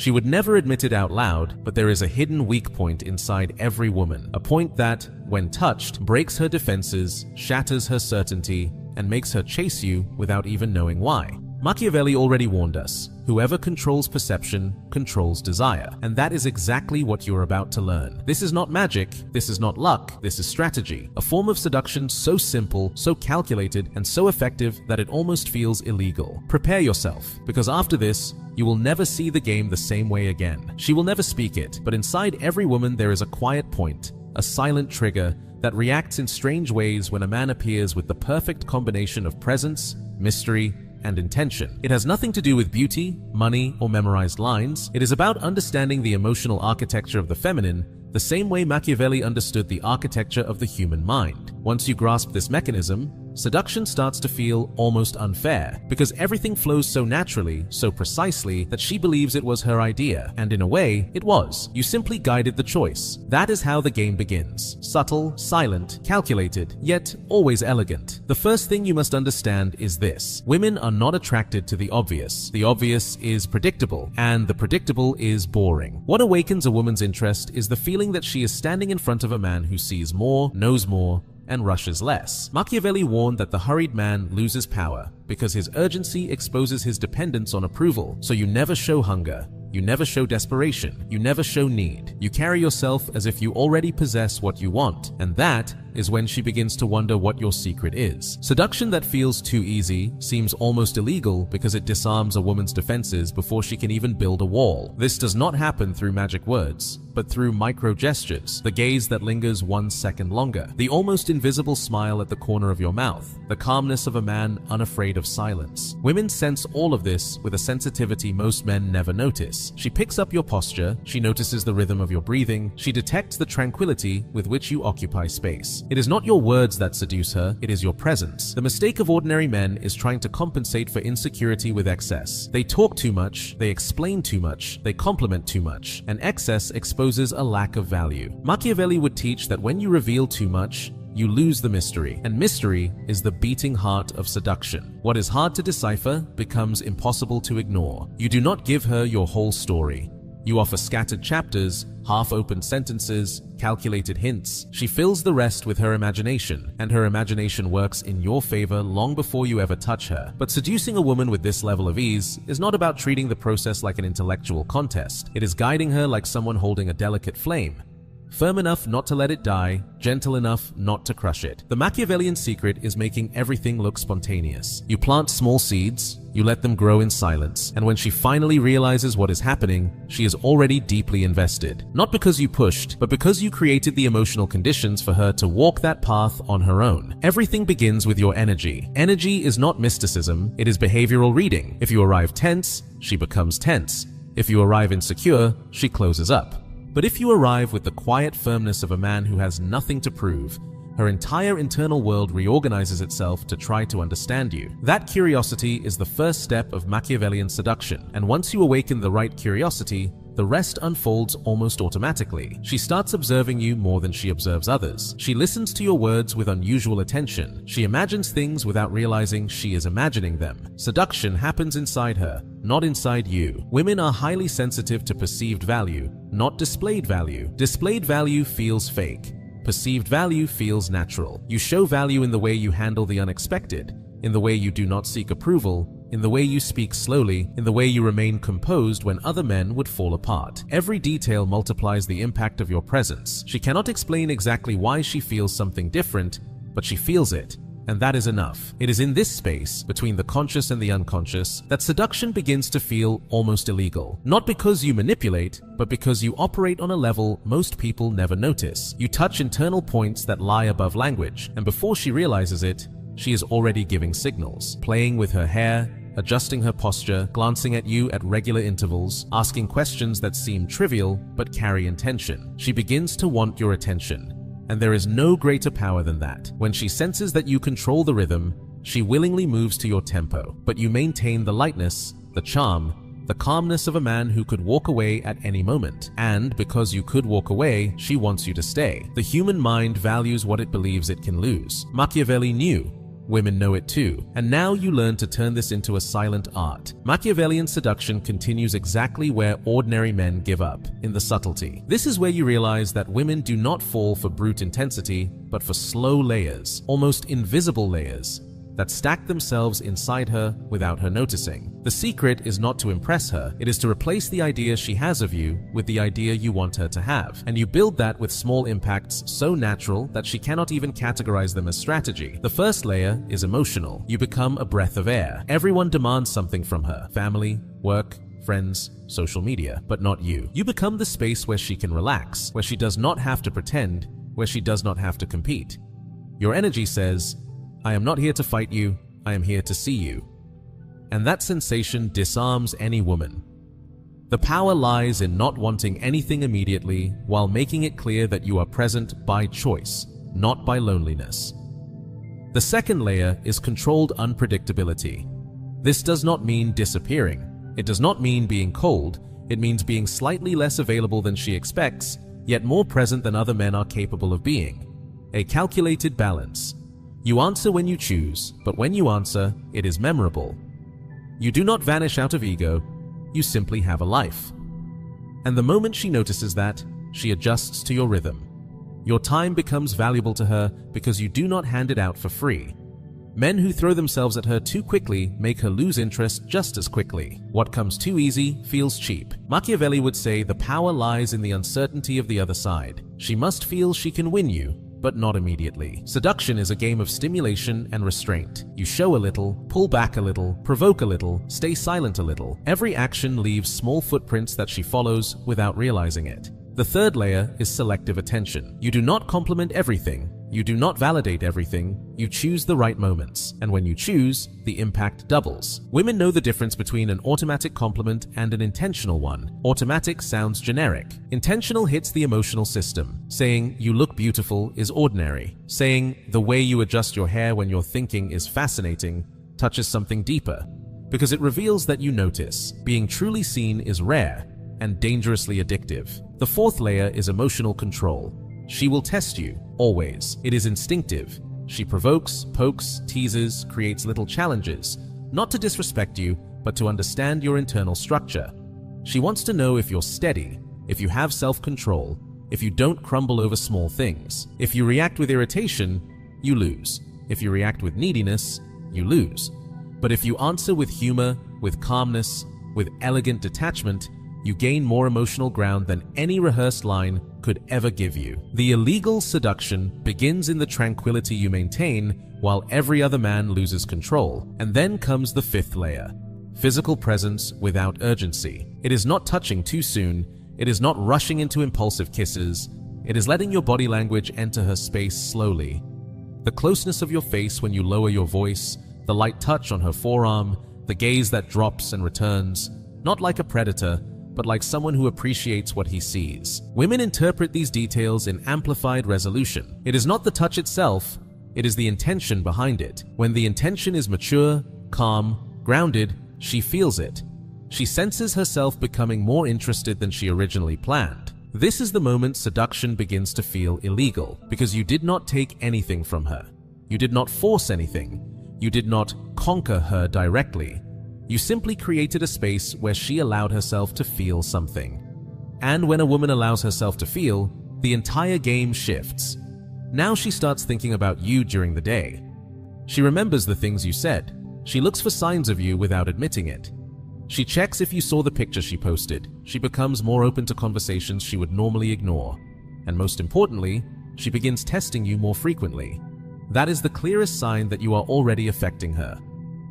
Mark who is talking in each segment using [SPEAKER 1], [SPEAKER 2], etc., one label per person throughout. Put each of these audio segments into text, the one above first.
[SPEAKER 1] She would never admit it out loud, but there is a hidden weak point inside every woman. A point that, when touched, breaks her defenses, shatters her certainty, and makes her chase you without even knowing why. Machiavelli already warned us, whoever controls perception controls desire. And that is exactly what you're about to learn. This is not magic, this is not luck, this is strategy. A form of seduction so simple, so calculated, and so effective that it almost feels illegal. Prepare yourself, because after this, you will never see the game the same way again. She will never speak it, but inside every woman there is a quiet point, a silent trigger that reacts in strange ways when a man appears with the perfect combination of presence, mystery, and intention. It has nothing to do with beauty, money, or memorized lines. It is about understanding the emotional architecture of the feminine, the same way Machiavelli understood the architecture of the human mind. Once you grasp this mechanism, seduction starts to feel almost unfair, because everything flows so naturally, so precisely, that she believes it was her idea, and in a way, it was. You simply guided the choice. That is how the game begins. Subtle, silent, calculated, yet always elegant. The first thing you must understand is this: women are not attracted to the obvious. The obvious is predictable, and the predictable is boring. What awakens a woman's interest is the feeling that she is standing in front of a man who sees more, knows more, and rushes less. Machiavelli warned that the hurried man loses power because his urgency exposes his dependence on approval. So you never show hunger, you never show desperation, you never show need. You carry yourself as if you already possess what you want, and that is when she begins to wonder what your secret is. Seduction that feels too easy seems almost illegal because it disarms a woman's defenses before she can even build a wall. This does not happen through magic words, but through micro gestures, the gaze that lingers 1 second longer, the almost invisible smile at the corner of your mouth, the calmness of a man unafraid of silence. Women sense all of this with a sensitivity most men never notice. She picks up your posture, she notices the rhythm of your breathing, she detects the tranquility with which you occupy space. It is not your words that seduce her, it is your presence. The mistake of ordinary men is trying to compensate for insecurity with excess. They talk too much, they explain too much, they compliment too much, and excess exposes a lack of value. Machiavelli would teach that when you reveal too much, you lose the mystery, and mystery is the beating heart of seduction. What is hard to decipher becomes impossible to ignore. You do not give her your whole story. You offer scattered chapters, half-opened sentences, calculated hints. She fills the rest with her imagination, and her imagination works in your favor long before you ever touch her. But seducing a woman with this level of ease is not about treating the process like an intellectual contest. It is guiding her like someone holding a delicate flame, firm enough not to let it die, gentle enough not to crush it. The Machiavellian secret is making everything look spontaneous. You plant small seeds, you let them grow in silence, and when she finally realizes what is happening, she is already deeply invested. Not because you pushed, but because you created the emotional conditions for her to walk that path on her own. Everything begins with your energy. Energy is not mysticism, it is behavioral reading. If you arrive tense, she becomes tense. If you arrive insecure, she closes up. But if you arrive with the quiet firmness of a man who has nothing to prove, her entire internal world reorganizes itself to try to understand you. That curiosity is the first step of Machiavellian seduction, and once you awaken the right curiosity, the rest unfolds almost automatically. She starts observing you more than she observes others. She listens to your words with unusual attention. She imagines things without realizing she is imagining them. Seduction happens inside her, not inside you. Women are highly sensitive to perceived value, not displayed value. Displayed value feels fake. Perceived value feels natural. You show value in the way you handle the unexpected, in the way you do not seek approval, in the way you speak slowly, in the way you remain composed when other men would fall apart. Every detail multiplies the impact of your presence. She cannot explain exactly why she feels something different, but she feels it. And that is enough. It is in this space, between the conscious and the unconscious, that seduction begins to feel almost illegal. Not because you manipulate, but because you operate on a level most people never notice. You touch internal points that lie above language, and before she realizes it, she is already giving signals. Playing with her hair, adjusting her posture, glancing at you at regular intervals, asking questions that seem trivial but carry intention. She begins to want your attention. And there is no greater power than that. When she senses that you control the rhythm, she willingly moves to your tempo, but you maintain the lightness, the charm, the calmness of a man who could walk away at any moment. And because you could walk away, she wants you to stay. The human mind values what it believes it can lose. Machiavelli knew Women know it too, and now you learn to turn this into a silent art. Machiavellian seduction continues exactly where ordinary men give up, in the subtlety. This is where you realize that women do not fall for brute intensity, but for slow layers, almost invisible layers, that stack themselves inside her without her noticing. The secret is not to impress her, it is to replace the idea she has of you with the idea you want her to have. And you build that with small impacts so natural that she cannot even categorize them as strategy. The first layer is emotional. You become a breath of air. Everyone demands something from her: family, work, friends, social media, but not you. You become the space where she can relax, where she does not have to pretend, where she does not have to compete. Your energy says, "I am not here to fight you, I am here to see you." And that sensation disarms any woman. The power lies in not wanting anything immediately while making it clear that you are present by choice, not by loneliness. The second layer is controlled unpredictability. This does not mean disappearing. It does not mean being cold. It means being slightly less available than she expects, yet more present than other men are capable of being. A calculated balance. You answer when you choose, but when you answer, it is memorable. You do not vanish out of ego, you simply have a life. And the moment she notices that, she adjusts to your rhythm. Your time becomes valuable to her because you do not hand it out for free. Men who throw themselves at her too quickly make her lose interest just as quickly. What comes too easy feels cheap. Machiavelli would say the power lies in the uncertainty of the other side. She must feel she can win you, but not immediately. Seduction is a game of stimulation and restraint. You show a little, pull back a little, provoke a little, stay silent a little. Every action leaves small footprints that she follows without realizing it. The third layer is selective attention. You do not compliment everything. You do not validate everything. You choose the right moments. And when you choose, the impact doubles. Women know the difference between an automatic compliment and an intentional one. Automatic sounds generic. Intentional hits the emotional system. Saying, "You look beautiful," is ordinary. Saying, "The way you adjust your hair when you're thinking is fascinating," touches something deeper, because it reveals that you notice. Being truly seen is rare and dangerously addictive. The fourth layer is emotional control. She will test you, always. It is instinctive. She provokes, pokes, teases, creates little challenges, not to disrespect you, but to understand your internal structure. She wants to know if you're steady, if you have self-control, if you don't crumble over small things. If you react with irritation, you lose. If you react with neediness, you lose. But if you answer with humor, with calmness, with elegant detachment, you gain more emotional ground than any rehearsed line could ever give you. The illegal seduction begins in the tranquility you maintain while every other man loses control. And then comes the fifth layer: physical presence without urgency. It is not touching too soon. It is not rushing into impulsive kisses. It is letting your body language enter her space slowly. The closeness of your face when you lower your voice, the light touch on her forearm, the gaze that drops and returns, not like a predator, but like someone who appreciates what he sees. Women interpret these details in amplified resolution. It is not the touch itself, it is the intention behind it. When the intention is mature, calm, grounded, she feels it. She senses herself becoming more interested than she originally planned. This is the moment seduction begins to feel illegal, because you did not take anything from her. You did not force anything. You did not conquer her directly. You simply created a space where she allowed herself to feel something. And when a woman allows herself to feel, the entire game shifts. Now she starts thinking about you during the day. She remembers the things you said. She looks for signs of you without admitting it. She checks if you saw the picture she posted. She becomes more open to conversations she would normally ignore. And most importantly, she begins testing you more frequently. That is the clearest sign that you are already affecting her.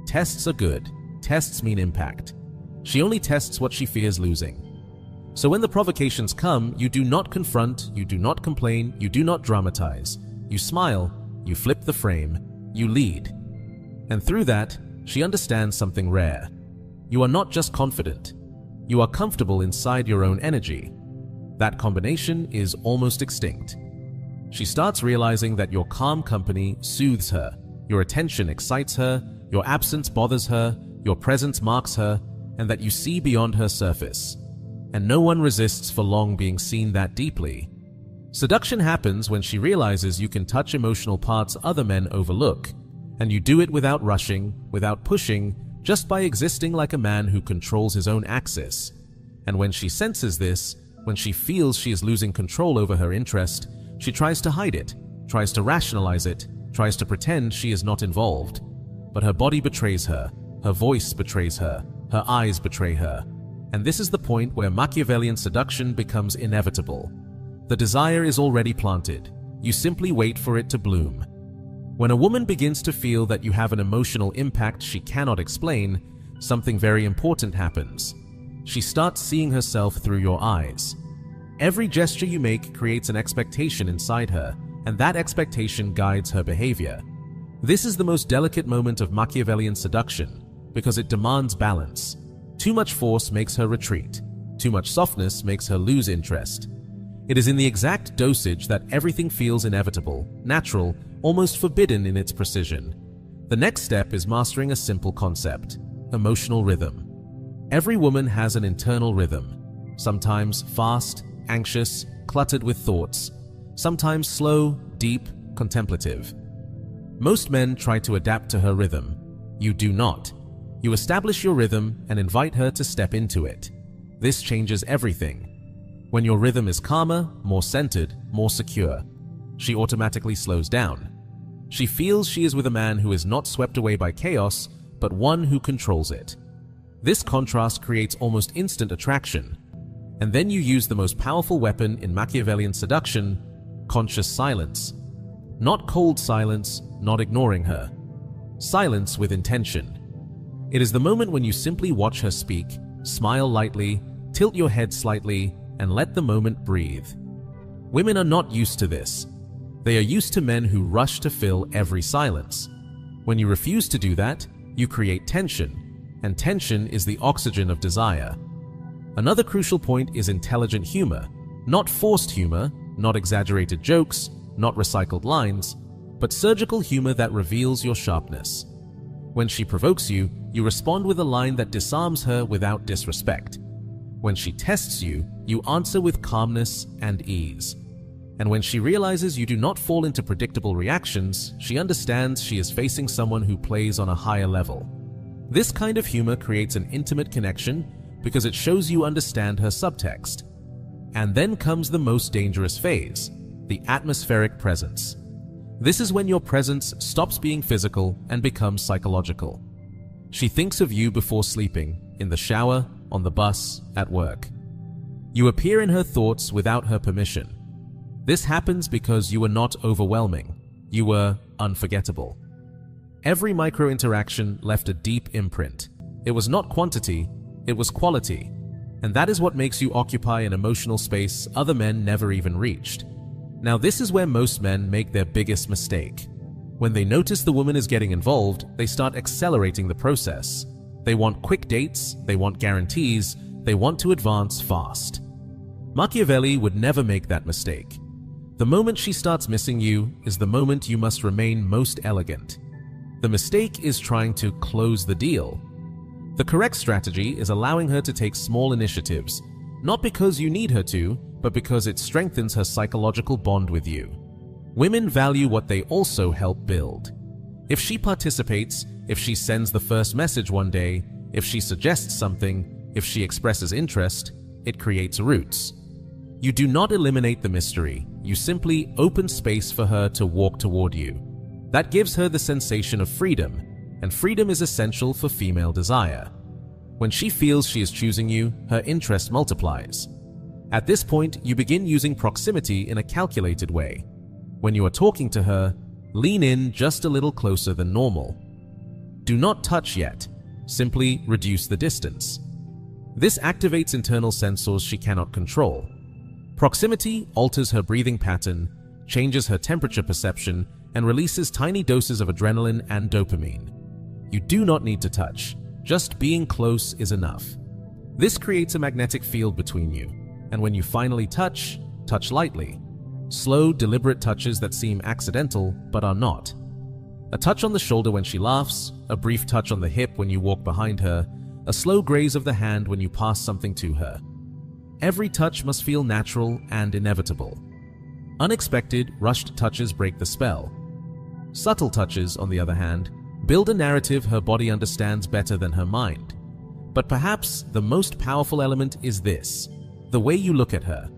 [SPEAKER 1] Tests are good. Tests mean impact. She only tests what she fears losing. So when the provocations come, you do not confront, you do not complain, you do not dramatize. You smile, you flip the frame, you lead. And through that, she understands something rare. You are not just confident. You are comfortable inside your own energy. That combination is almost extinct. She starts realizing that your calm company soothes her, your attention excites her, your absence bothers her, your presence marks her, and that you see beyond her surface. And no one resists for long being seen that deeply. Seduction happens when she realizes you can touch emotional parts other men overlook. And you do it without rushing, without pushing, just by existing like a man who controls his own axis. And when she senses this, when she feels she is losing control over her interest, she tries to hide it, tries to rationalize it, tries to pretend she is not involved. But her body betrays her voice betrays her eyes betray her. And this is the point where Machiavellian seduction becomes inevitable. The desire is already planted. You simply wait for it to bloom. When a woman begins to feel that you have an emotional impact she cannot explain, something very important happens. She starts seeing herself through your eyes. Every gesture you make creates an expectation inside her, and that expectation guides her behavior. This is the most delicate moment of Machiavellian seduction, because it demands balance. Too much force makes her retreat. Too much softness makes her lose interest. It is in the exact dosage that everything feels inevitable, natural, almost forbidden in its precision. The next step is mastering a simple concept: emotional rhythm. Every woman has an internal rhythm, sometimes fast, anxious, cluttered with thoughts, sometimes slow, deep, contemplative. Most men try to adapt to her rhythm. You do not. You establish your rhythm and invite her to step into it. This changes everything. When your rhythm is calmer, more centered, more secure, she automatically slows down. She feels she is with a man who is not swept away by chaos, but one who controls it. This contrast creates almost instant attraction. And then you use the most powerful weapon in Machiavellian seduction: conscious silence. Not cold silence, not ignoring her. Silence with intention. It is the moment when you simply watch her speak, smile lightly, tilt your head slightly, and let the moment breathe. Women are not used to this. They are used to men who rush to fill every silence. When you refuse to do that, you create tension, and tension is the oxygen of desire. Another crucial point is intelligent humor, not forced humor, not exaggerated jokes, not recycled lines, but surgical humor that reveals your sharpness. When she provokes you, you respond with a line that disarms her without disrespect. When she tests you, you answer with calmness and ease. And when she realizes you do not fall into predictable reactions, she understands she is facing someone who plays on a higher level. This kind of humor creates an intimate connection because it shows you understand her subtext. And then comes the most dangerous phase: the atmospheric presence. This is when your presence stops being physical and becomes psychological. She thinks of you before sleeping, in the shower, on the bus, at work. You appear in her thoughts without her permission. This happens because you were not overwhelming. You were unforgettable. Every micro-interaction left a deep imprint. It was not quantity, it was quality. And that is what makes you occupy an emotional space other men never even reached. Now this is where most men make their biggest mistake. When they notice the woman is getting involved, they start accelerating the process. They want quick dates, they want guarantees, they want to advance fast. Machiavelli would never make that mistake. The moment she starts missing you is the moment you must remain most elegant. The mistake is trying to close the deal. The correct strategy is allowing her to take small initiatives, not because you need her to, but because it strengthens her psychological bond with you. Women value what they also help build. If she participates, if she sends the first message one day, if she suggests something, if she expresses interest, it creates roots. You do not eliminate the mystery, you simply open space for her to walk toward you. That gives her the sensation of freedom, and freedom is essential for female desire. When she feels she is choosing you, her interest multiplies. At this point, you begin using proximity in a calculated way. When you are talking to her, lean in just a little closer than normal. Do not touch yet, simply reduce the distance. This activates internal sensors she cannot control. Proximity alters her breathing pattern, changes her temperature perception, and releases tiny doses of adrenaline and dopamine. You do not need to touch, just being close is enough. This creates a magnetic field between you, and when you finally touch, touch lightly. Slow, deliberate touches that seem accidental but are not. A touch on the shoulder when she laughs, a brief touch on the hip when you walk behind her, a slow graze of the hand when you pass something to her. Every touch must feel natural and inevitable. Unexpected, rushed touches break the spell. Subtle touches, on the other hand, build a narrative her body understands better than her mind. But perhaps the most powerful element is this: the way you look at her.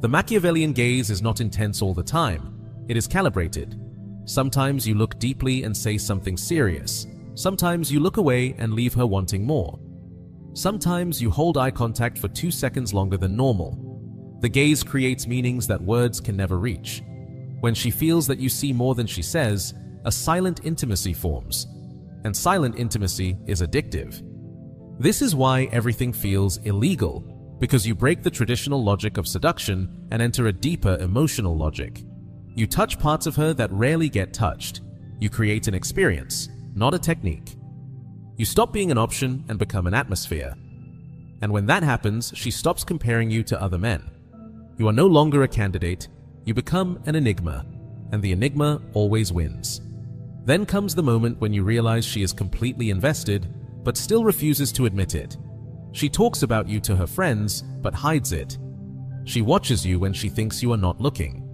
[SPEAKER 1] The Machiavellian gaze is not intense all the time. It is calibrated. Sometimes you look deeply and say something serious. Sometimes you look away and leave her wanting more. Sometimes you hold eye contact for 2 seconds longer than normal. The gaze creates meanings that words can never reach. When she feels that you see more than she says, a silent intimacy forms. And silent intimacy is addictive. This is why everything feels illegal, because you break the traditional logic of seduction and enter a deeper emotional logic. You touch parts of her that rarely get touched. You create an experience, not a technique. You stop being an option and become an atmosphere. And when that happens, she stops comparing you to other men. You are no longer a candidate, you become an enigma, and the enigma always wins. Then comes the moment when you realize she is completely invested, but still refuses to admit it. She talks about you to her friends, but hides it. She watches you when she thinks you are not looking.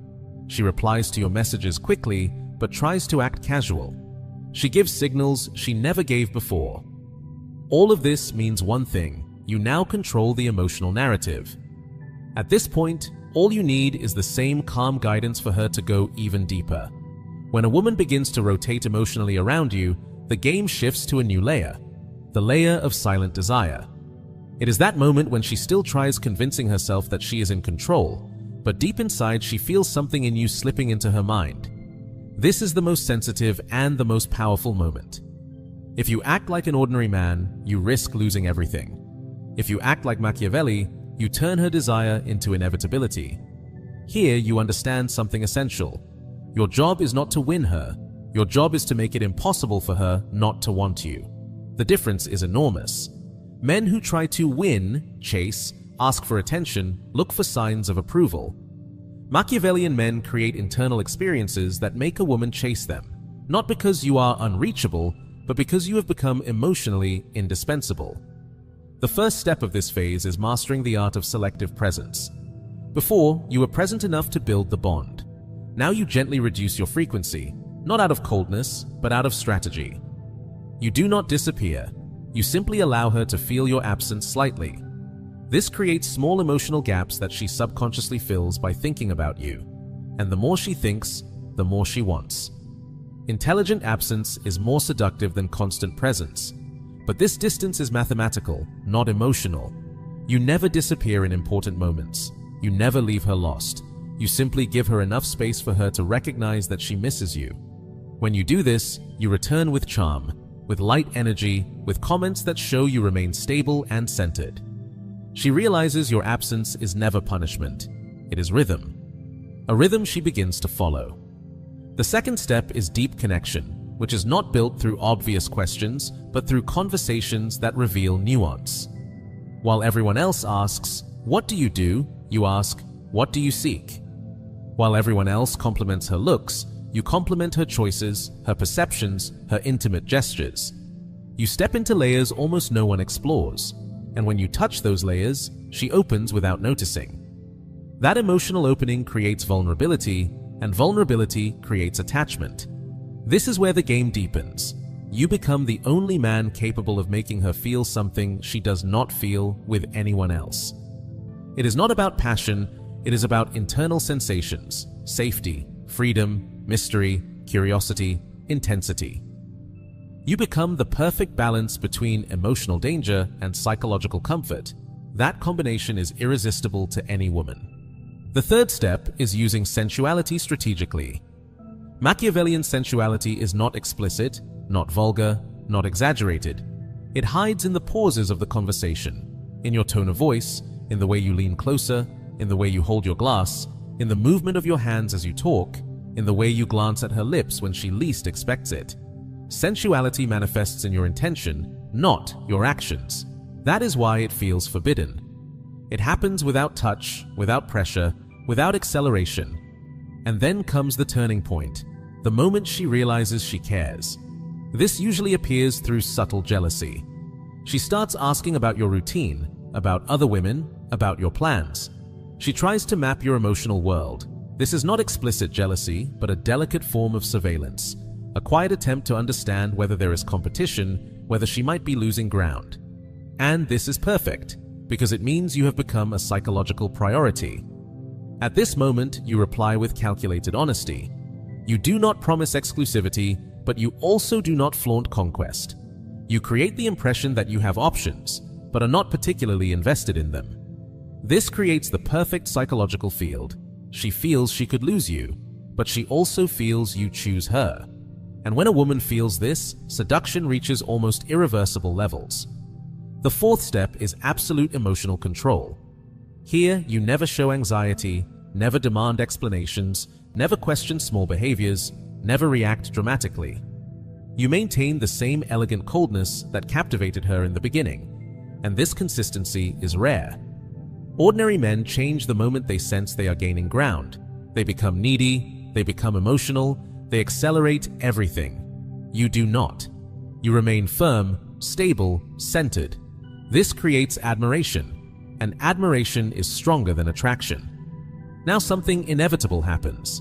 [SPEAKER 1] She replies to your messages quickly, but tries to act casual. She gives signals she never gave before. All of this means one thing: you now control the emotional narrative. At this point, all you need is the same calm guidance for her to go even deeper. When a woman begins to rotate emotionally around you, the game shifts to a new layer, the layer of silent desire. It is that moment when she still tries convincing herself that she is in control, but deep inside she feels something in you slipping into her mind. This is the most sensitive and the most powerful moment. If you act like an ordinary man, you risk losing everything. If you act like Machiavelli, you turn her desire into inevitability. Here you understand something essential. Your job is not to win her. Your job is to make it impossible for her not to want you. The difference is enormous. Men who try to win, chase, ask for attention, look for signs of approval. Machiavellian men create internal experiences that make a woman chase them, not because you are unreachable, but because you have become emotionally indispensable. The first step of this phase is mastering the art of selective presence. Before, you were present enough to build the bond. Now you gently reduce your frequency, not out of coldness, but out of strategy. You do not disappear. You simply allow her to feel your absence slightly. This creates small emotional gaps that she subconsciously fills by thinking about you. And the more she thinks, the more she wants. Intelligent absence is more seductive than constant presence. But this distance is mathematical, not emotional. You never disappear in important moments. You never leave her lost. You simply give her enough space for her to recognize that she misses you. When you do this, you return with charm, with light energy, with comments that show you remain stable and centered. She realizes your absence is never punishment. It is rhythm. A rhythm she begins to follow. The second step is deep connection, which is not built through obvious questions, but through conversations that reveal nuance. While everyone else asks, "What do you do?" you ask, "What do you seek?" While everyone else compliments her looks, you compliment her choices, her perceptions, her intimate gestures. You step into layers almost no one explores, and when you touch those layers, she opens without noticing. That emotional opening creates vulnerability, and vulnerability creates attachment. This is where the game deepens. You become the only man capable of making her feel something she does not feel with anyone else. It is not about passion, it is about internal sensations, safety, freedom, mystery, curiosity, intensity. You become the perfect balance between emotional danger and psychological comfort. That combination is irresistible to any woman. The third step is using sensuality strategically. Machiavellian sensuality is not explicit, not vulgar, not exaggerated. It hides in the pauses of the conversation, in your tone of voice, in the way you lean closer, in the way you hold your glass, in the movement of your hands as you talk, in the way you glance at her lips when she least expects it. Sensuality manifests in your intention, not your actions. That is why it feels forbidden. It happens without touch, without pressure, without acceleration. And then comes the turning point, the moment she realizes she cares. This usually appears through subtle jealousy. She starts asking about your routine, about other women, about your plans. She tries to map your emotional world. This is not explicit jealousy, but a delicate form of surveillance. a quiet attempt to understand whether there is competition, whether she might be losing ground. And this is perfect, because it means you have become a psychological priority. At this moment, you reply with calculated honesty. You do not promise exclusivity, but you also do not flaunt conquest. You create the impression that you have options, but are not particularly invested in them. This creates the perfect psychological field. She feels she could lose you, but she also feels you choose her. And when a woman feels this, seduction reaches almost irreversible levels. The fourth step is absolute emotional control. Here, you never show anxiety, never demand explanations, never question small behaviors, never react dramatically. You maintain the same elegant coldness that captivated her in the beginning, and this consistency is rare. Ordinary men change the moment they sense they are gaining ground. They become needy, they become emotional, they accelerate everything. You do not. You remain firm, stable, centered. This creates admiration, and admiration is stronger than attraction. Now something inevitable happens.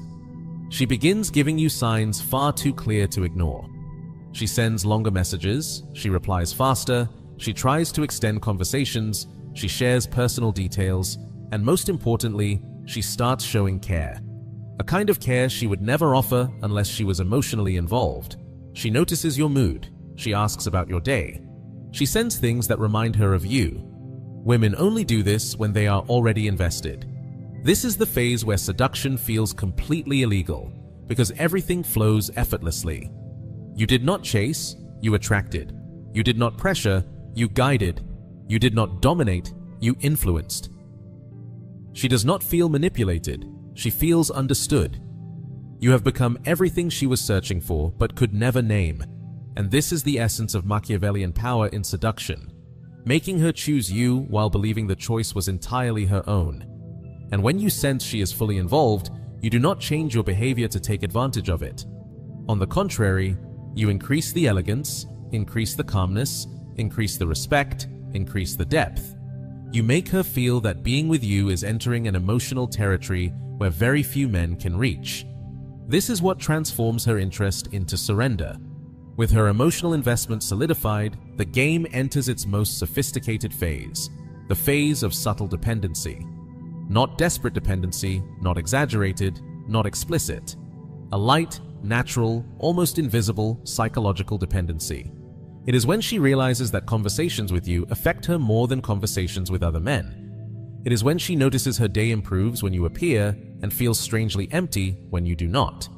[SPEAKER 1] She begins giving you signs far too clear to ignore. She sends longer messages, she replies faster, she tries to extend conversations, she shares personal details, and most importantly, she starts showing care. A kind of care she would never offer unless she was emotionally involved. She notices your mood, she asks about your day. She sends things that remind her of you. Women only do this when they are already invested. This is the phase where seduction feels completely illegal, because everything flows effortlessly. You did not chase, you attracted. You did not pressure, you guided. You did not dominate, you influenced. She does not feel manipulated, she feels understood. You have become everything she was searching for but could never name. And this is the essence of Machiavellian power in seduction, making her choose you while believing the choice was entirely her own. And when you sense she is fully involved, you do not change your behavior to take advantage of it. On the contrary, you increase the elegance, increase the calmness, increase the respect, increase the depth. You make her feel that being with you is entering an emotional territory where very few men can reach. This is what transforms her interest into surrender. With her emotional investment solidified, the game enters its most sophisticated phase, the phase of subtle dependency. Not desperate dependency, not exaggerated, not explicit. A light, natural, almost invisible psychological dependency. It is when she realizes that conversations with you affect her more than conversations with other men. It is when she notices her day improves when you appear and feels strangely empty when you do not.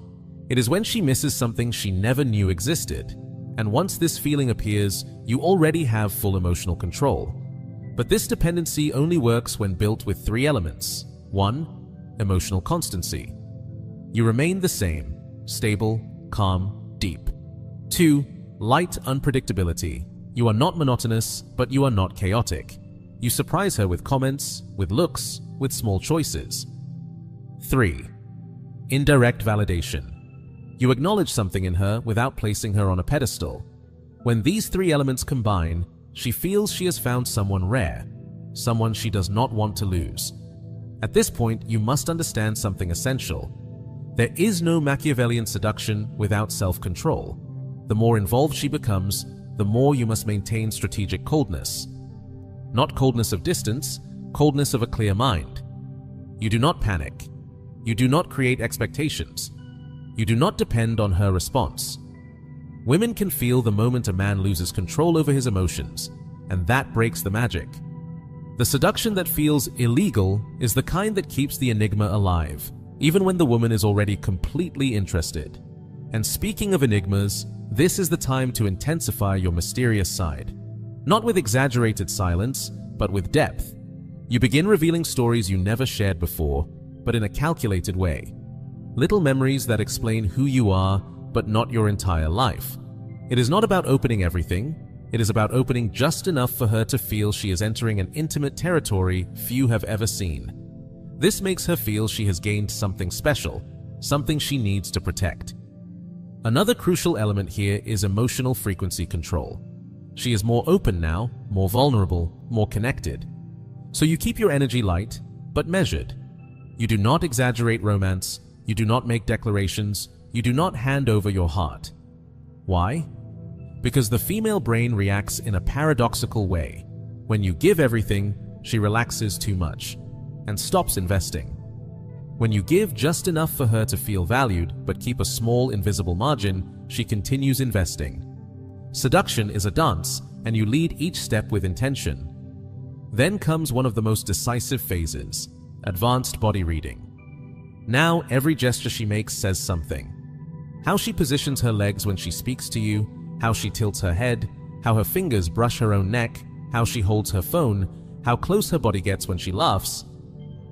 [SPEAKER 1] It is when she misses something she never knew existed. And once this feeling appears, you already have full emotional control. But this dependency only works when built with three elements. 1. Emotional constancy. You remain the same, stable, calm, deep. 2. Light unpredictability. You are not monotonous, but you are not chaotic. You surprise her with comments, with looks, with small choices. 3. Indirect validation. You acknowledge something in her without placing her on a pedestal. When these three elements combine, she feels she has found someone rare, someone she does not want to lose. At this point, you must understand something essential. There is no Machiavellian seduction without self-control. The more involved she becomes, the more you must maintain strategic coldness. Not coldness of distance, coldness of a clear mind. You do not panic. You do not create expectations. You do not depend on her response. Women can feel the moment a man loses control over his emotions, and that breaks the magic. The seduction that feels illegal is the kind that keeps the enigma alive, even when the woman is already completely interested. And speaking of enigmas, this is the time to intensify your mysterious side. Not with exaggerated silence, but with depth. You begin revealing stories you never shared before, but in a calculated way. Little memories that explain who you are, but not your entire life. It is not about opening everything. It is about opening just enough for her to feel she is entering an intimate territory few have ever seen. This makes her feel she has gained something special, something she needs to protect. Another crucial element here is emotional frequency control. She is more open now, more vulnerable, more connected. So you keep your energy light, but measured. You do not exaggerate romance, you do not make declarations, you do not hand over your heart. Why? Because the female brain reacts in a paradoxical way. When you give everything, she relaxes too much and stops investing. When you give just enough for her to feel valued but keep a small invisible margin, she continues investing. Seduction is a dance, and you lead each step with intention. Then comes one of the most decisive phases, advanced body reading. Now every gesture she makes says something. How she positions her legs when she speaks to you, how she tilts her head, how her fingers brush her own neck, how she holds her phone, how close her body gets when she laughs.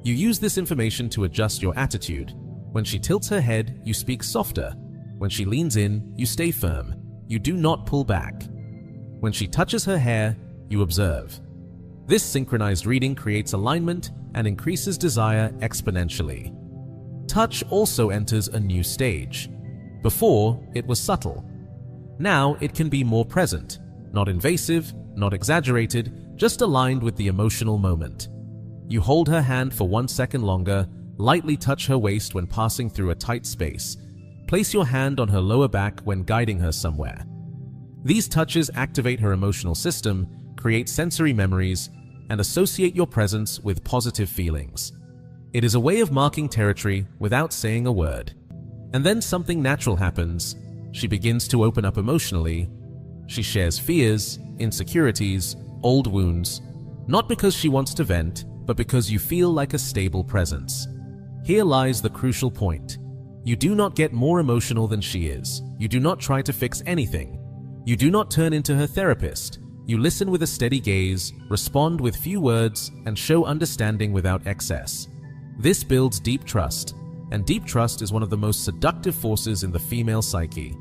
[SPEAKER 1] You use this information to adjust your attitude. When she tilts her head, you speak softer. When she leans in, you stay firm. You do not pull back. When she touches her hair, you observe. This synchronized reading creates alignment and increases desire exponentially. Touch also enters a new stage. Before, it was subtle. Now it can be more present, not invasive, not exaggerated, just aligned with the emotional moment. You hold her hand for 1 second longer, lightly touch her waist when passing through a tight space. Place your hand on her lower back when guiding her somewhere. These touches activate her emotional system, create sensory memories, and associate your presence with positive feelings. It is a way of marking territory without saying a word. And then something natural happens. She begins to open up emotionally. She shares fears, insecurities, old wounds, not because she wants to vent, but because you feel like a stable presence. Here lies the crucial point. You do not get more emotional than she is. You do not try to fix anything. You do not turn into her therapist. You listen with a steady gaze, respond with few words, and show understanding without excess. This builds deep trust, and deep trust is one of the most seductive forces in the female psyche.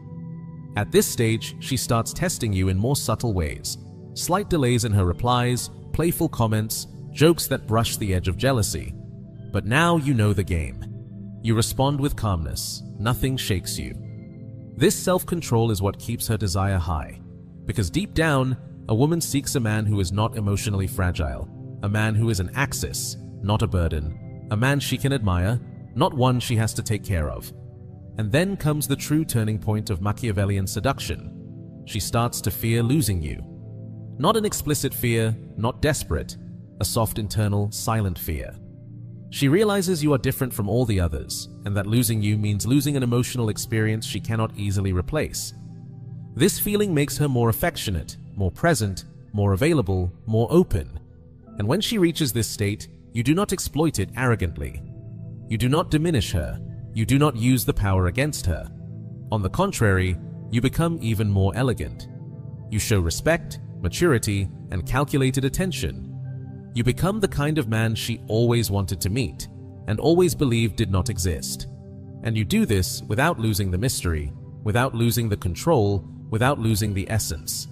[SPEAKER 1] At this stage, she starts testing you in more subtle ways. Slight delays in her replies, playful comments, jokes that brush the edge of jealousy. But now you know the game. You respond with calmness. Nothing shakes you. This self-control is what keeps her desire high. Because deep down, a woman seeks a man who is not emotionally fragile. A man who is an axis, not a burden. A man she can admire, not one she has to take care of. And then comes the true turning point of Machiavellian seduction. She starts to fear losing you. Not an explicit fear, not desperate, a soft internal, silent fear. She realizes you are different from all the others, and that losing you means losing an emotional experience she cannot easily replace. This feeling makes her more affectionate, more present, more available, more open. And when she reaches this state, you do not exploit it arrogantly. You do not diminish her. You do not use the power against her. On the contrary, you become even more elegant. You show respect, maturity, and calculated attention. You become the kind of man she always wanted to meet, and always believed did not exist. And you do this without losing the mystery, without losing the control, without losing the essence.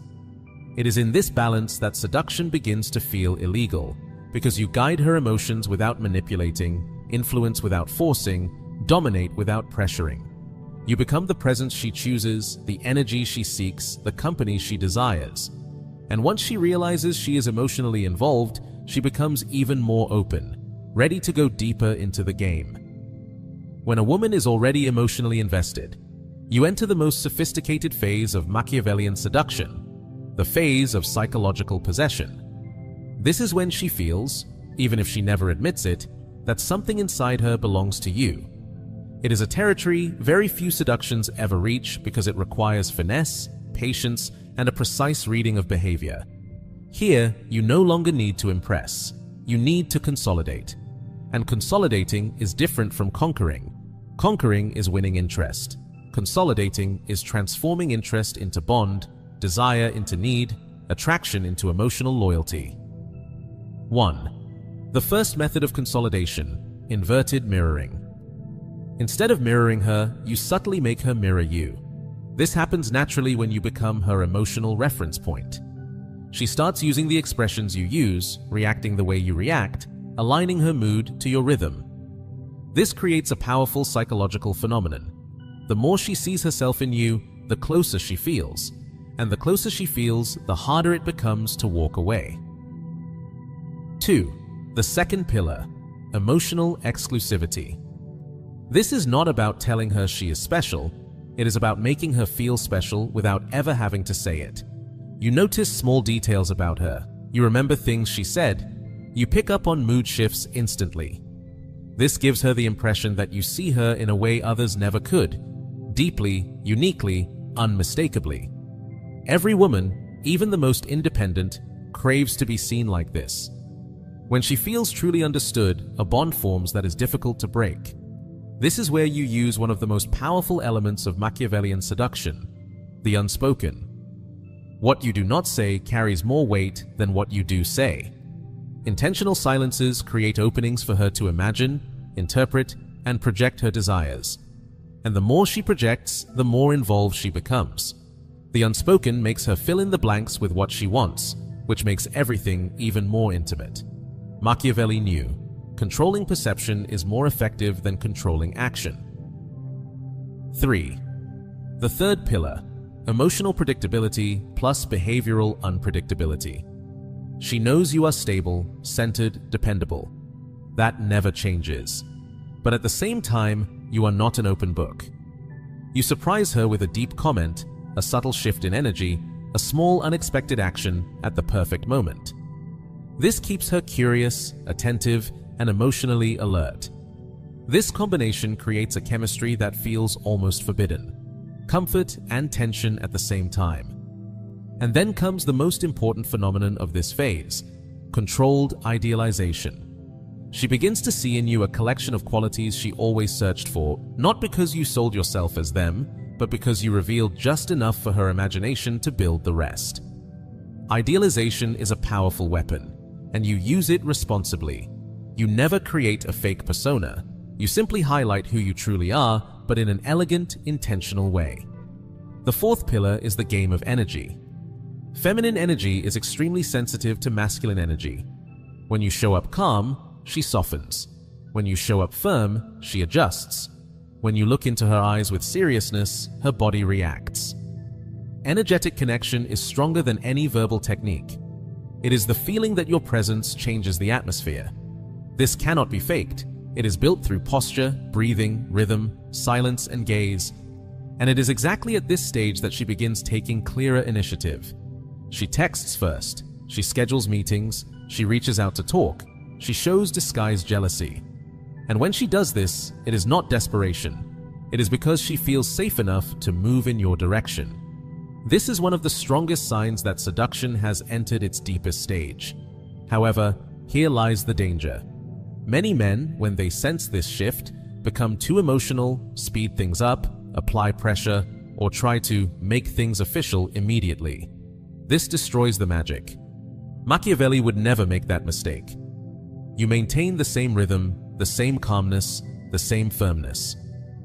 [SPEAKER 1] It is in this balance that seduction begins to feel illegal, because you guide her emotions without manipulating, influence without forcing, dominate without pressuring. You become the presence she chooses, the energy she seeks, the company she desires. And once she realizes she is emotionally involved, she becomes even more open, ready to go deeper into the game. When a woman is already emotionally invested, you enter the most sophisticated phase of Machiavellian seduction, the phase of psychological possession. This is when she feels, even if she never admits it, that something inside her belongs to you. It is a territory very few seductions ever reach because it requires finesse, patience, and a precise reading of behavior. Here, you no longer need to impress. You need to consolidate. And consolidating is different from conquering. Conquering is winning interest. Consolidating is transforming interest into bond, desire into need, attraction into emotional loyalty. 1. The first method of consolidation, inverted mirroring. Instead of mirroring her, you subtly make her mirror you. This happens naturally when you become her emotional reference point. She starts using the expressions you use, reacting the way you react, aligning her mood to your rhythm. This creates a powerful psychological phenomenon. The more she sees herself in you, the closer she feels. And the closer she feels, the harder it becomes to walk away. 2. The second pillar, emotional exclusivity. This is not about telling her she is special. It is about making her feel special without ever having to say it. You notice small details about her. You remember things she said. You pick up on mood shifts instantly. This gives her the impression that you see her in a way others never could. Deeply, uniquely, unmistakably. Every woman, even the most independent, craves to be seen like this. When she feels truly understood, a bond forms that is difficult to break. This is where you use one of the most powerful elements of Machiavellian seduction, the unspoken. What you do not say carries more weight than what you do say. Intentional silences create openings for her to imagine, interpret, and project her desires. And the more she projects, the more involved she becomes. The unspoken makes her fill in the blanks with what she wants, which makes everything even more intimate. Machiavelli knew, controlling perception is more effective than controlling action. 3. The third pillar, emotional predictability plus behavioral unpredictability. She knows you are stable, centered, dependable. That never changes. But at the same time, you are not an open book. You surprise her with a deep comment, a subtle shift in energy, a small unexpected action at the perfect moment. This keeps her curious, attentive, and emotionally alert. This combination creates a chemistry that feels almost forbidden. Comfort and tension at the same time. And then comes the most important phenomenon of this phase, controlled idealization. She begins to see in you a collection of qualities she always searched for, not because you sold yourself as them, but because you revealed just enough for her imagination to build the rest. Idealization is a powerful weapon, and you use it responsibly. You never create a fake persona. You simply highlight who you truly are, but in an elegant, intentional way. The fourth pillar is the game of energy. Feminine energy is extremely sensitive to masculine energy. When you show up calm, she softens. When you show up firm, she adjusts. When you look into her eyes with seriousness, her body reacts. Energetic connection is stronger than any verbal technique. It is the feeling that your presence changes the atmosphere. This cannot be faked. It is built through posture, breathing, rhythm, silence, and gaze. And it is exactly at this stage that she begins taking clearer initiative. She texts first. She schedules meetings. She reaches out to talk. She shows disguised jealousy. And when she does this, it is not desperation. It is because she feels safe enough to move in your direction. This is one of the strongest signs that seduction has entered its deepest stage. However, here lies the danger. Many men, when they sense this shift, become too emotional, speed things up, apply pressure, or try to make things official immediately. This destroys the magic. Machiavelli would never make that mistake. You maintain the same rhythm, the same calmness, the same firmness.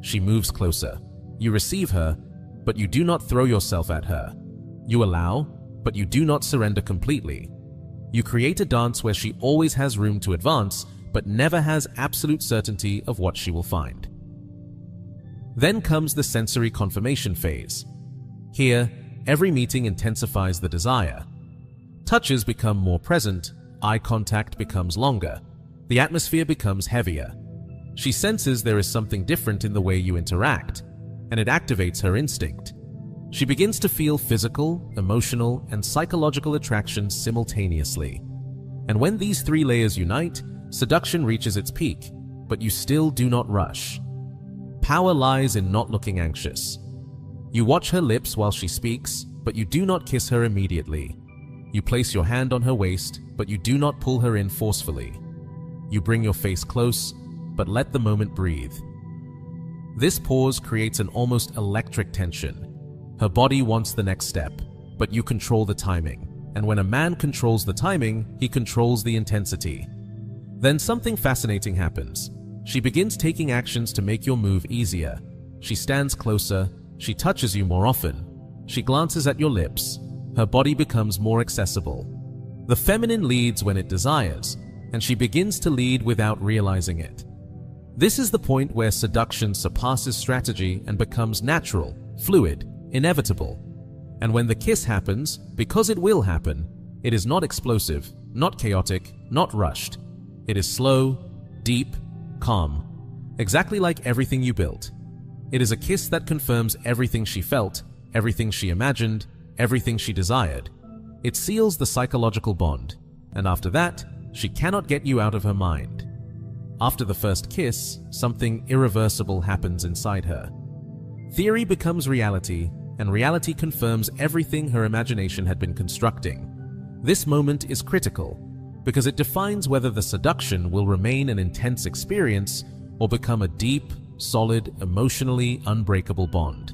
[SPEAKER 1] She moves closer. You receive her, but you do not throw yourself at her. You allow, but you do not surrender completely. You create a dance where she always has room to advance, but never has absolute certainty of what she will find. Then comes the sensory confirmation phase. Here, every meeting intensifies the desire. Touches become more present, eye contact becomes longer, the atmosphere becomes heavier. She senses there is something different in the way you interact, and it activates her instinct. She begins to feel physical, emotional, and psychological attraction simultaneously. And when these three layers unite, seduction reaches its peak, but you still do not rush. Power lies in not looking anxious. You watch her lips while she speaks, but you do not kiss her immediately. You place your hand on her waist, but you do not pull her in forcefully. You bring your face close, but let the moment breathe. This pause creates an almost electric tension. Her body wants the next step, but you control the timing. And when a man controls the timing, he controls the intensity. Then something fascinating happens. She begins taking actions to make your move easier. She stands closer. She touches you more often. She glances at your lips. Her body becomes more accessible. The feminine leads when it desires, and she begins to lead without realizing it. This is the point where seduction surpasses strategy and becomes natural, fluid, inevitable. And when the kiss happens, because it will happen, it is not explosive, not chaotic, not rushed. It is slow, deep, calm, exactly like everything you built. It is a kiss that confirms everything she felt, everything she imagined, everything she desired. It seals the psychological bond, and after that, she cannot get you out of her mind. After the first kiss, something irreversible happens inside her. Theory becomes reality, and reality confirms everything her imagination had been constructing. This moment is critical, because it defines whether the seduction will remain an intense experience or become a deep, solid, emotionally unbreakable bond.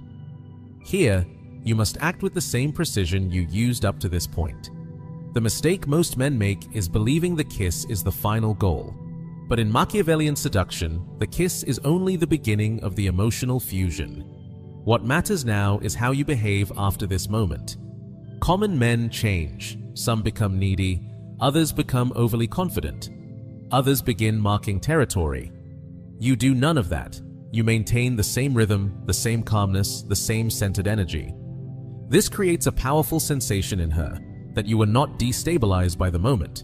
[SPEAKER 1] Here, you must act with the same precision you used up to this point. The mistake most men make is believing the kiss is the final goal. But in Machiavellian seduction, the kiss is only the beginning of the emotional fusion. What matters now is how you behave after this moment. Common men change. Some become needy, others become overly confident. Others begin marking territory. You do none of that. You maintain the same rhythm, the same calmness, the same centered energy. This creates a powerful sensation in her that you were not destabilized by the moment.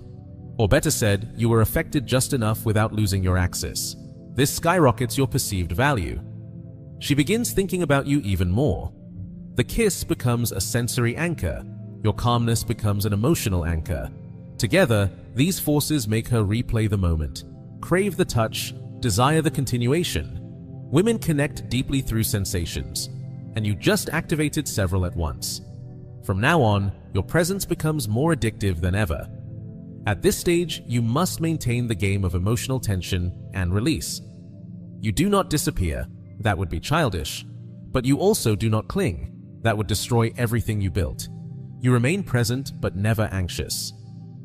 [SPEAKER 1] Or better said, you were affected just enough without losing your axis. This skyrockets your perceived value. She begins thinking about you even more. The kiss becomes a sensory anchor. Your calmness becomes an emotional anchor. Together, these forces make her replay the moment, crave the touch, desire the continuation. Women connect deeply through sensations, and you just activated several at once. From now on, your presence becomes more addictive than ever. At this stage, you must maintain the game of emotional tension and release. You do not disappear, that would be childish, but you also do not cling, that would destroy everything you built. You remain present but never anxious.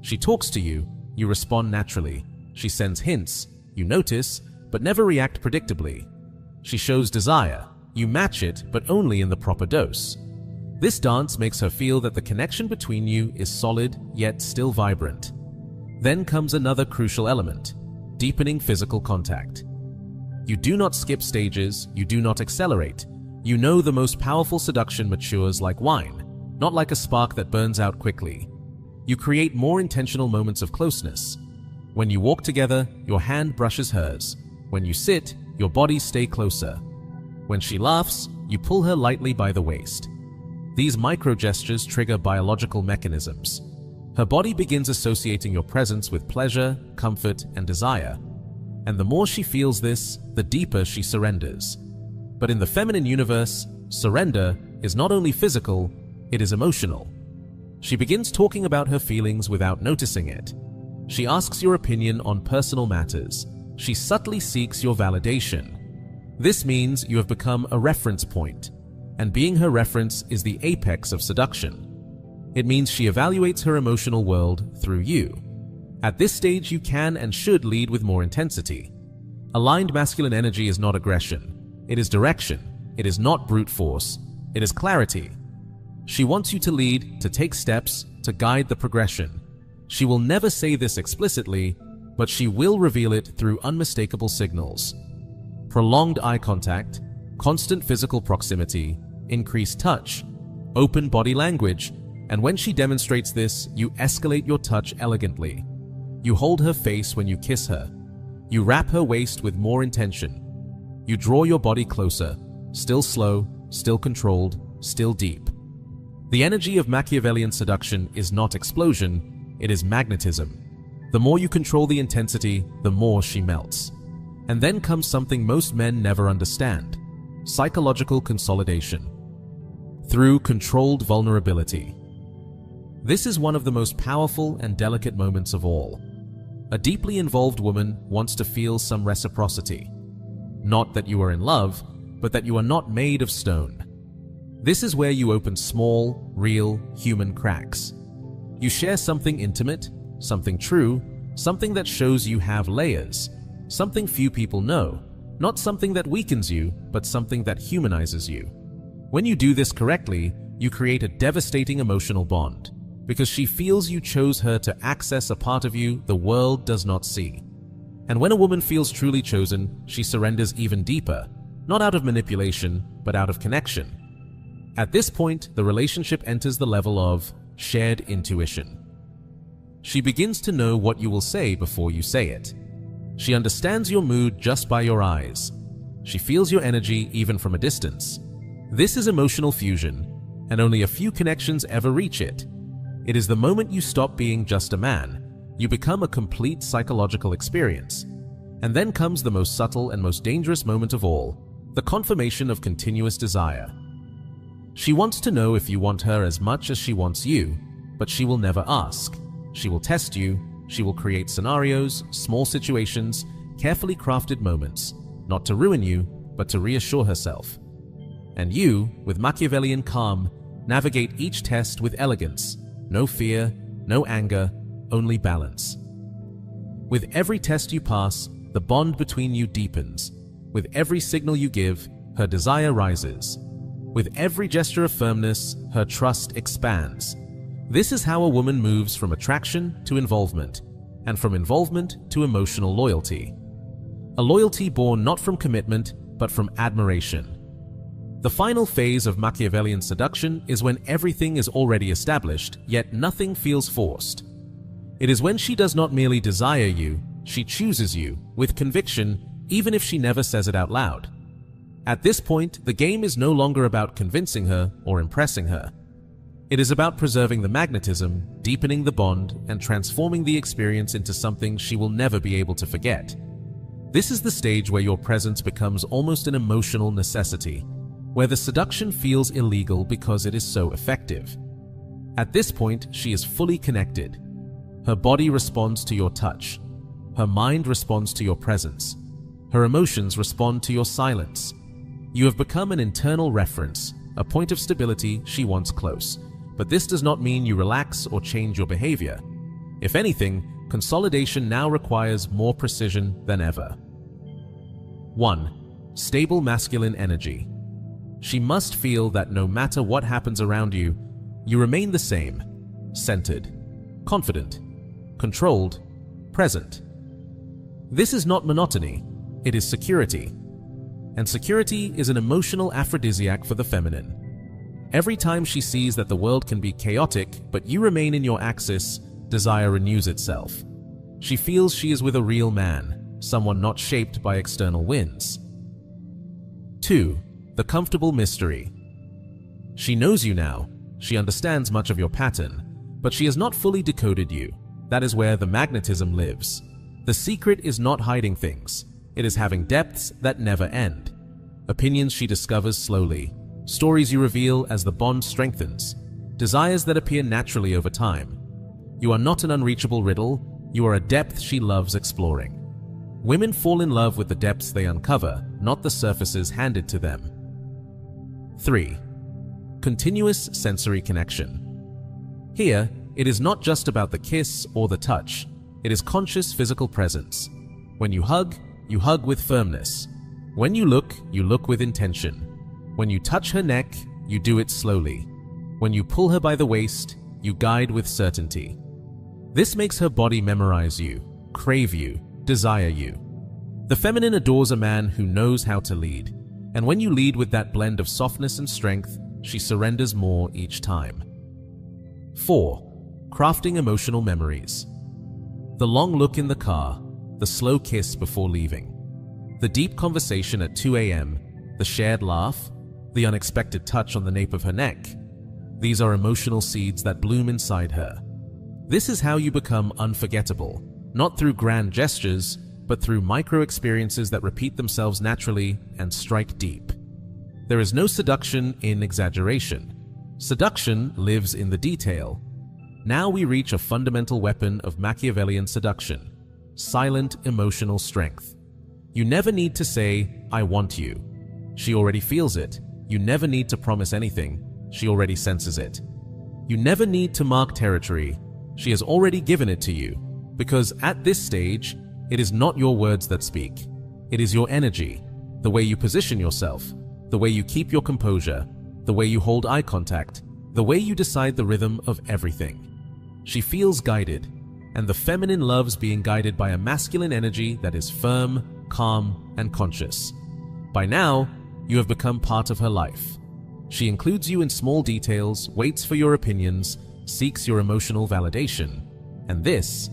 [SPEAKER 1] She talks to you, you respond naturally. She sends hints, you notice, but never react predictably. She shows desire, you match it but only in the proper dose. This dance makes her feel that the connection between you is solid yet still vibrant. Then comes another crucial element, deepening physical contact. You do not skip stages, you do not accelerate. You know the most powerful seduction matures like wine, not like a spark that burns out quickly. You create more intentional moments of closeness. When you walk together, your hand brushes hers. When you sit, your bodies stay closer. When she laughs, you pull her lightly by the waist. These micro-gestures trigger biological mechanisms. Her body begins associating your presence with pleasure, comfort, and desire. And the more she feels this, the deeper she surrenders. But in the feminine universe, surrender is not only physical, it is emotional. She begins talking about her feelings without noticing it. She asks your opinion on personal matters. She subtly seeks your validation. This means you have become a reference point, and being her reference is the apex of seduction. It means she evaluates her emotional world through you. At this stage, you can and should lead with more intensity. Aligned masculine energy is not aggression. It is direction. It is not brute force. It is clarity. She wants you to lead, to take steps, to guide the progression. She will never say this explicitly, but she will reveal it through unmistakable signals. Prolonged eye contact, constant physical proximity, increased touch, open body language, and when she demonstrates this, you escalate your touch elegantly. You hold her face when you kiss her. You wrap her waist with more intention. You draw your body closer, still slow, still controlled, still deep. The energy of Machiavellian seduction is not explosion, it is magnetism. The more you control the intensity, the more she melts. And then comes something most men never understand: psychological consolidation. Through controlled vulnerability. This is one of the most powerful and delicate moments of all. A deeply involved woman wants to feel some reciprocity. Not that you are in love, but that you are not made of stone. This is where you open small, real, human cracks. You share something intimate, something true, something that shows you have layers, something few people know, not something that weakens you, but something that humanizes you. When you do this correctly, you create a devastating emotional bond, because she feels you chose her to access a part of you the world does not see. And when a woman feels truly chosen, she surrenders even deeper, not out of manipulation, but out of connection. At this point, the relationship enters the level of shared intuition. She begins to know what you will say before you say it. She understands your mood just by your eyes. She feels your energy even from a distance. This is emotional fusion, and only a few connections ever reach it. It is the moment you stop being just a man. You become a complete psychological experience. And then comes the most subtle and most dangerous moment of all, the confirmation of continuous desire. She wants to know if you want her as much as she wants you, but she will never ask. She will test you. She will create scenarios, small situations, carefully crafted moments, not to ruin you, but to reassure herself. And you, with Machiavellian calm, navigate each test with elegance. No fear, no anger, only balance. With every test you pass, the bond between you deepens. With every signal you give, her desire rises. With every gesture of firmness, her trust expands. This is how a woman moves from attraction to involvement, and from involvement to emotional loyalty. A loyalty born not from commitment, but from admiration. The final phase of Machiavellian seduction is when everything is already established, yet nothing feels forced. It is when she does not merely desire you, she chooses you, with conviction, even if she never says it out loud. At this point, the game is no longer about convincing her or impressing her. It is about preserving the magnetism, deepening the bond, and transforming the experience into something she will never be able to forget. This is the stage where your presence becomes almost an emotional necessity, where the seduction feels illegal because it is so effective. At this point, she is fully connected. Her body responds to your touch. Her mind responds to your presence. Her emotions respond to your silence. You have become an internal reference, a point of stability she wants close. But this does not mean you relax or change your behavior. If anything, consolidation now requires more precision than ever. 1. Stable masculine energy. She must feel that no matter what happens around you, you remain the same, centered, confident, controlled, present. This is not monotony, it is security. And security is an emotional aphrodisiac for the feminine. Every time she sees that the world can be chaotic, but you remain in your axis, desire renews itself. She feels she is with a real man, someone not shaped by external winds. 2. The comfortable mystery. She knows you now. She understands much of your pattern, but she has not fully decoded you. That is where the magnetism lives. The secret is not hiding things. It is having depths that never end. Opinions she discovers slowly. Stories you reveal as the bond strengthens. Desires that appear naturally over time. You are not an unreachable riddle. You are a depth she loves exploring. Women fall in love with the depths they uncover, not the surfaces handed to them. 3. Continuous sensory connection. Here, it is not just about the kiss or the touch. It is conscious physical presence. When you hug with firmness. When you look with intention. When you touch her neck, you do it slowly. When you pull her by the waist, you guide with certainty. This makes her body memorize you, crave you, desire you. The feminine adores a man who knows how to lead. And when you lead with that blend of softness and strength, she surrenders more each time. 4. Crafting emotional memories. The long look in the car, the slow kiss before leaving, the deep conversation at 2 a.m., the shared laugh, the unexpected touch on the nape of her neck. These are emotional seeds that bloom inside her. This is how you become unforgettable, not through grand gestures, but through micro-experiences that repeat themselves naturally and strike deep. There is no seduction in exaggeration. Seduction lives in the detail. Now we reach a fundamental weapon of Machiavellian seduction: silent emotional strength. You never need to say, "I want you." She already feels it. You never need to promise anything. She already senses it. You never need to mark territory. She has already given it to you. Because at this stage, it is not your words that speak. It is your energy, the way you position yourself, the way you keep your composure, the way you hold eye contact, the way you decide the rhythm of everything. She feels guided, and the feminine loves being guided by a masculine energy that is firm, calm, and conscious. By now, you have become part of her life. She includes you in small details, waits for your opinions, seeks your emotional validation. And this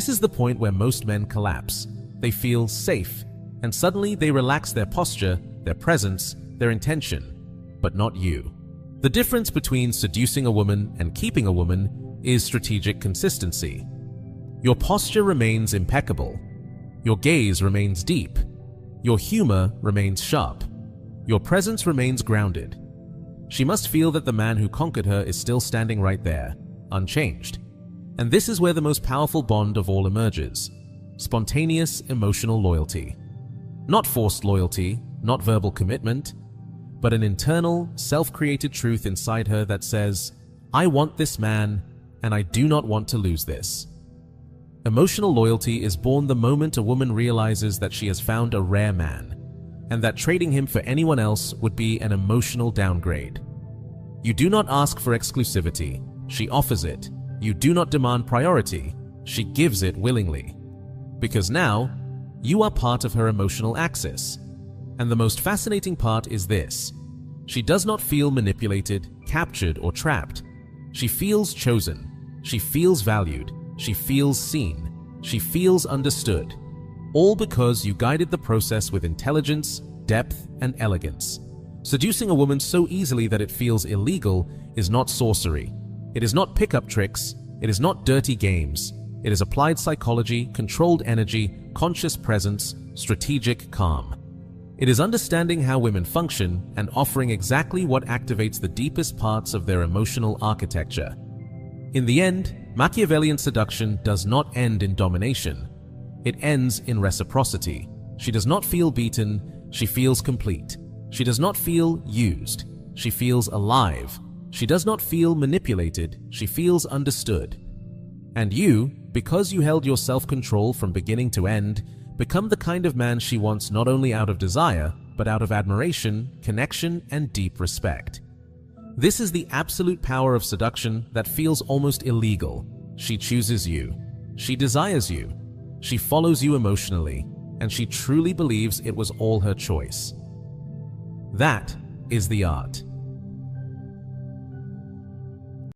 [SPEAKER 1] is the point where most men collapse. They feel safe, and suddenly they relax their posture, their presence, their intention, but not you. The difference between seducing a woman and keeping a woman is strategic consistency. Your posture remains impeccable. Your gaze remains deep. Your humor remains sharp. Your presence remains grounded. She must feel that the man who conquered her is still standing right there, unchanged. And this is where the most powerful bond of all emerges: spontaneous emotional loyalty. Not forced loyalty, not verbal commitment, but an internal, self-created truth inside her that says, I want this man, and I do not want to lose this. Emotional loyalty is born the moment a woman realizes that she has found a rare man, and that trading him for anyone else would be an emotional downgrade. You do not ask for exclusivity, she offers it. You do not demand priority, she gives it willingly. Because now, you are part of her emotional axis. And the most fascinating part is this: she does not feel manipulated, captured, or trapped. She feels chosen. She feels valued. She feels seen. She feels understood. All because you guided the process with intelligence, depth, and elegance. Seducing a woman so easily that it feels illegal is not sorcery. It is not pickup tricks. It is not dirty games. It is applied psychology, controlled energy, conscious presence, strategic calm. It is understanding how women function and offering exactly what activates the deepest parts of their emotional architecture. In the end, Machiavellian seduction does not end in domination. It ends in reciprocity. She does not feel beaten, she feels complete. She does not feel used, she feels alive. She does not feel manipulated, she feels understood. And you, because you held your self-control from beginning to end, become the kind of man she wants not only out of desire, but out of admiration, connection, and deep respect. This is the absolute power of seduction that feels almost illegal. She chooses you. She desires you. She follows you emotionally, and she truly believes it was all her choice. That is the art.